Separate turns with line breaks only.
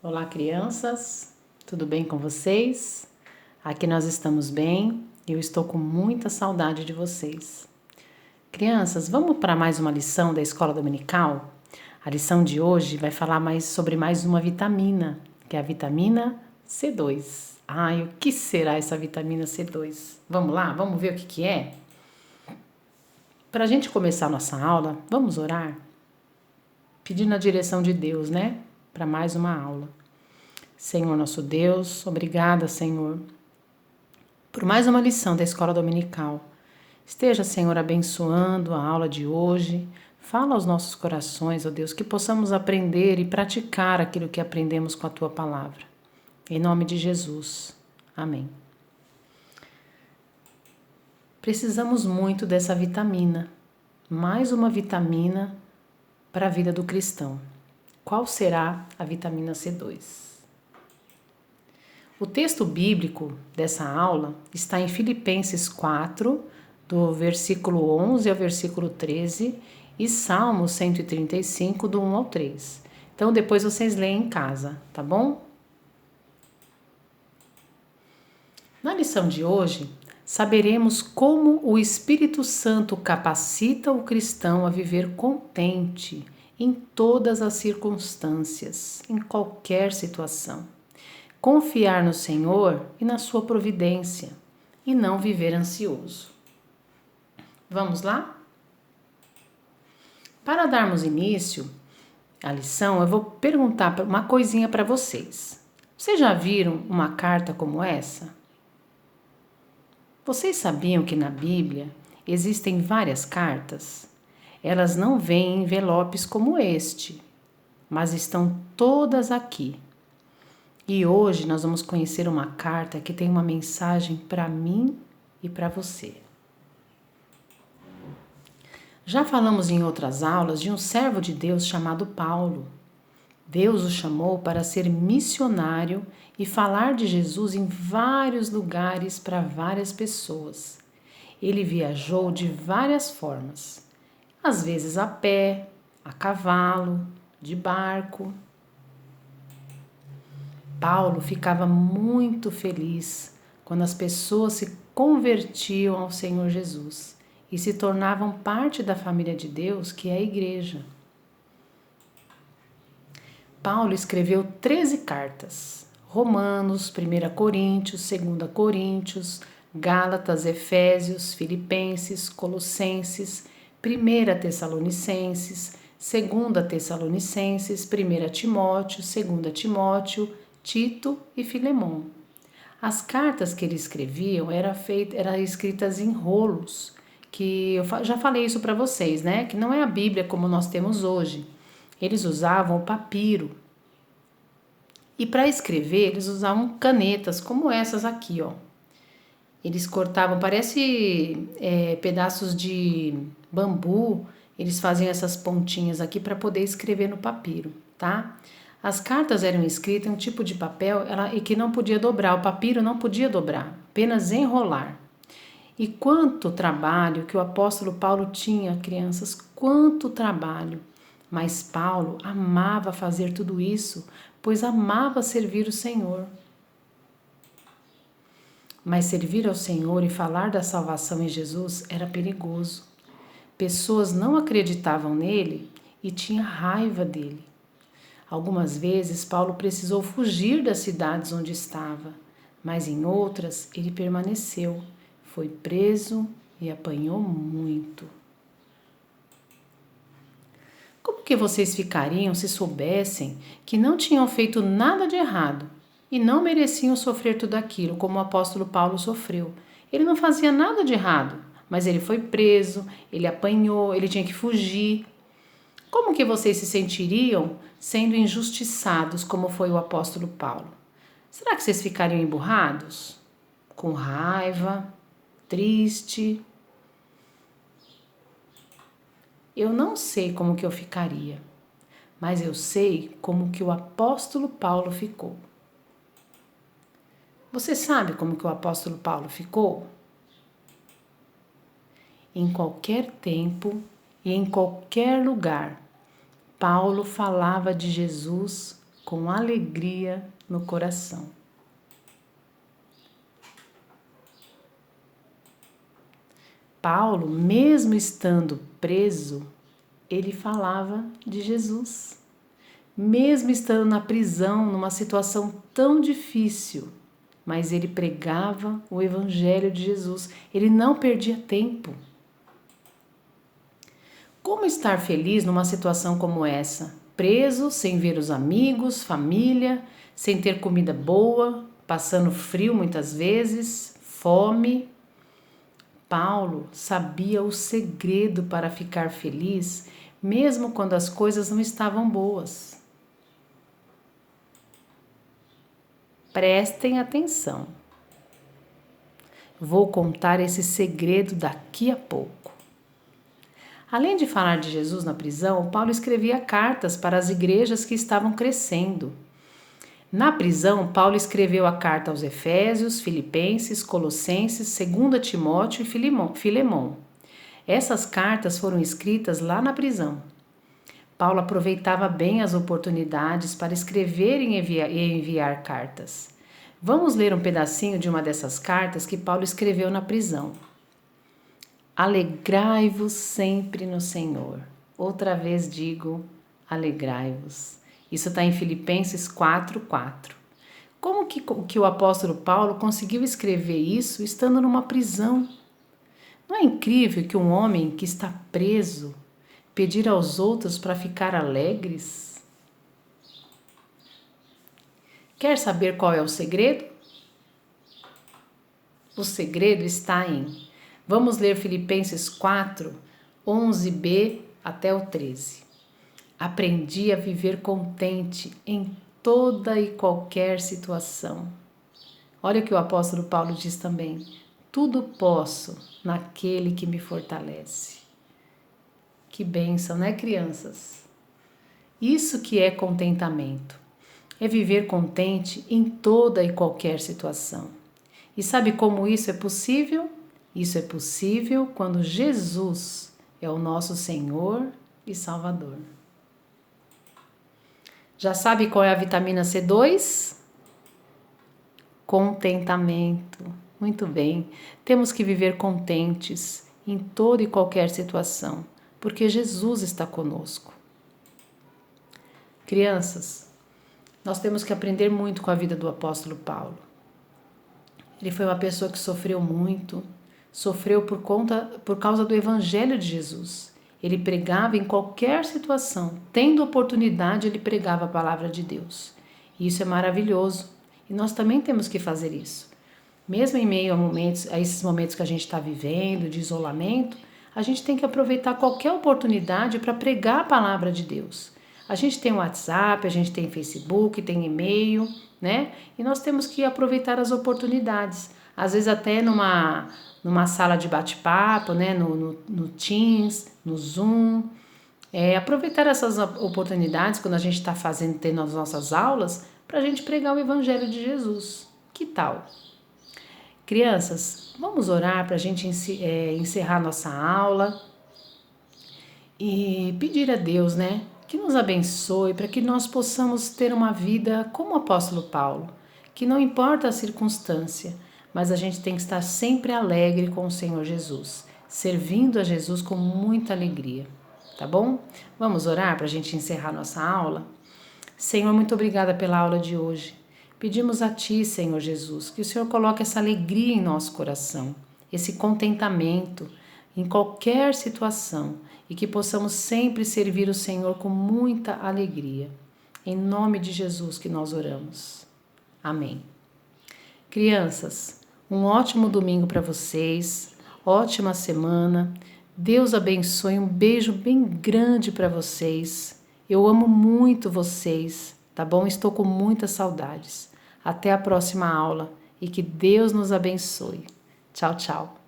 Olá, crianças, tudo bem com vocês? Aqui nós estamos bem e eu estou com muita saudade de vocês. Crianças, vamos para mais uma lição da Escola Dominical? A lição de hoje vai falar sobre mais uma vitamina, que é a vitamina C2. Ai, o que será essa vitamina C2? Vamos lá, vamos ver o que é? Para a gente começar a nossa aula, vamos orar? Pedindo a direção de Deus, né? Para mais uma aula. Senhor nosso Deus, obrigada, Senhor, por mais uma lição da Escola Dominical. Esteja, Senhor, abençoando a aula de hoje. Fala aos nossos corações, ó Deus, que possamos aprender e praticar aquilo que aprendemos com a Tua palavra. Em nome de Jesus. Amém. Precisamos muito dessa vitamina. Mais uma vitamina para a vida do cristão. Qual será a vitamina C2? O texto bíblico dessa aula está em Filipenses 4, do versículo 11 ao versículo 13, e Salmo 135, do 1 ao 3. Então, depois vocês leem em casa, tá bom? Na lição de hoje, saberemos como o Espírito Santo capacita o cristão a viver contente em todas as circunstâncias, em qualquer situação. Confiar no Senhor e na sua providência, e não viver ansioso. Vamos lá? Para darmos início à lição, eu vou perguntar uma coisinha para vocês. Vocês já viram uma carta como essa? Vocês sabiam que na Bíblia existem várias cartas? Elas não vêm em envelopes como este, mas estão todas aqui. E hoje nós vamos conhecer uma carta que tem uma mensagem para mim e para você. Já falamos em outras aulas de um servo de Deus chamado Paulo. Deus o chamou para ser missionário e falar de Jesus em vários lugares para várias pessoas. Ele viajou de várias formas, às vezes a pé, a cavalo, de barco. Paulo ficava muito feliz quando as pessoas se convertiam ao Senhor Jesus e se tornavam parte da família de Deus, que é a igreja. Paulo escreveu 13 cartas: Romanos, 1 Coríntios, 2 Coríntios, Gálatas, Efésios, Filipenses, Colossenses, 1 Tessalonicenses, 2 Tessalonicenses, 1 Timóteo, 2 Timóteo, Tito e Filemon. As cartas que ele escrevia eram escritas em rolos, que eu já falei isso para vocês, né? Que não é a Bíblia como nós temos hoje. Eles usavam o papiro. E para escrever, eles usavam canetas como essas aqui, ó. Eles cortavam, parece pedaços de bambu, eles faziam essas pontinhas aqui para poder escrever no papiro, tá? As cartas eram escritas em um tipo de papel e que não podia dobrar, o papiro não podia dobrar, apenas enrolar. E quanto trabalho que o apóstolo Paulo tinha, crianças, quanto trabalho! Mas Paulo amava fazer tudo isso, pois amava servir o Senhor. Mas servir ao Senhor e falar da salvação em Jesus era perigoso. Pessoas não acreditavam nele e tinham raiva dele. Algumas vezes Paulo precisou fugir das cidades onde estava, mas em outras ele permaneceu, foi preso e apanhou muito. Como que vocês ficariam se soubessem que não tinham feito nada de errado e não mereciam sofrer tudo aquilo como o apóstolo Paulo sofreu? Ele não fazia nada de errado, mas ele foi preso, ele apanhou, ele tinha que fugir. Como que vocês se sentiriam sendo injustiçados como foi o apóstolo Paulo? Será que vocês ficariam emburrados? Com raiva? Triste? Eu não sei como que eu ficaria, mas eu sei como que o apóstolo Paulo ficou. Você sabe como que o apóstolo Paulo ficou? Em qualquer tempo e em qualquer lugar, Paulo falava de Jesus com alegria no coração. Paulo, mesmo estando preso, ele falava de Jesus. Mesmo estando na prisão, numa situação tão difícil, mas ele pregava o Evangelho de Jesus. Ele não perdia tempo. Como estar feliz numa situação como essa? Preso, sem ver os amigos, família, sem ter comida boa, passando frio muitas vezes, fome. Paulo sabia o segredo para ficar feliz, mesmo quando as coisas não estavam boas. Prestem atenção. Vou contar esse segredo daqui a pouco. Além de falar de Jesus na prisão, Paulo escrevia cartas para as igrejas que estavam crescendo. Na prisão, Paulo escreveu a carta aos Efésios, Filipenses, Colossenses, 2 Timóteo e Filemon. Essas cartas foram escritas lá na prisão. Paulo aproveitava bem as oportunidades para escrever e enviar cartas. Vamos ler um pedacinho de uma dessas cartas que Paulo escreveu na prisão. Alegrai-vos sempre no Senhor. Outra vez digo, alegrai-vos. Isso está em Filipenses 4:4. Como que o apóstolo Paulo conseguiu escrever isso estando numa prisão? Não é incrível que um homem que está preso pedir aos outros para ficar alegres? Quer saber qual é o segredo? O segredo está em... Vamos ler Filipenses 4, 11b até o 13. Aprendi a viver contente em toda e qualquer situação. Olha o que o apóstolo Paulo diz também. Tudo posso naquele que me fortalece. Que bênção, né, crianças? Isso que é contentamento. É viver contente em toda e qualquer situação. E sabe como isso é possível? Isso é possível quando Jesus é o nosso Senhor e Salvador. Já sabe qual é a vitamina C2? Contentamento. Muito bem. Temos que viver contentes em toda e qualquer situação, porque Jesus está conosco. Crianças, nós temos que aprender muito com a vida do apóstolo Paulo. Ele foi uma pessoa que sofreu muito, sofreu por causa do Evangelho de Jesus. Ele pregava em qualquer situação, tendo oportunidade, ele pregava a palavra de Deus. E isso é maravilhoso. E nós também temos que fazer isso. Mesmo em meio a esses momentos que a gente está vivendo, de isolamento, a gente tem que aproveitar qualquer oportunidade para pregar a palavra de Deus. A gente tem WhatsApp, a gente tem Facebook, tem e-mail, né? E nós temos que aproveitar as oportunidades. Às vezes até numa sala de bate-papo, né? no Teams, no Zoom. Aproveitar essas oportunidades quando a gente está tendo as nossas aulas para a gente pregar o Evangelho de Jesus. Que tal? Crianças, vamos orar para a gente encerrar nossa aula e pedir a Deus, né, que nos abençoe para que nós possamos ter uma vida como o apóstolo Paulo, que não importa a circunstância, mas a gente tem que estar sempre alegre com o Senhor Jesus, servindo a Jesus com muita alegria, tá bom? Vamos orar para a gente encerrar nossa aula? Senhor, muito obrigada pela aula de hoje. Pedimos a Ti, Senhor Jesus, que o Senhor coloque essa alegria em nosso coração, esse contentamento em qualquer situação e que possamos sempre servir o Senhor com muita alegria. Em nome de Jesus que nós oramos. Amém. Crianças, um ótimo domingo para vocês, ótima semana. Deus abençoe, um beijo bem grande para vocês. Eu amo muito vocês, tá bom? Estou com muitas saudades. Até a próxima aula e que Deus nos abençoe. Tchau, tchau.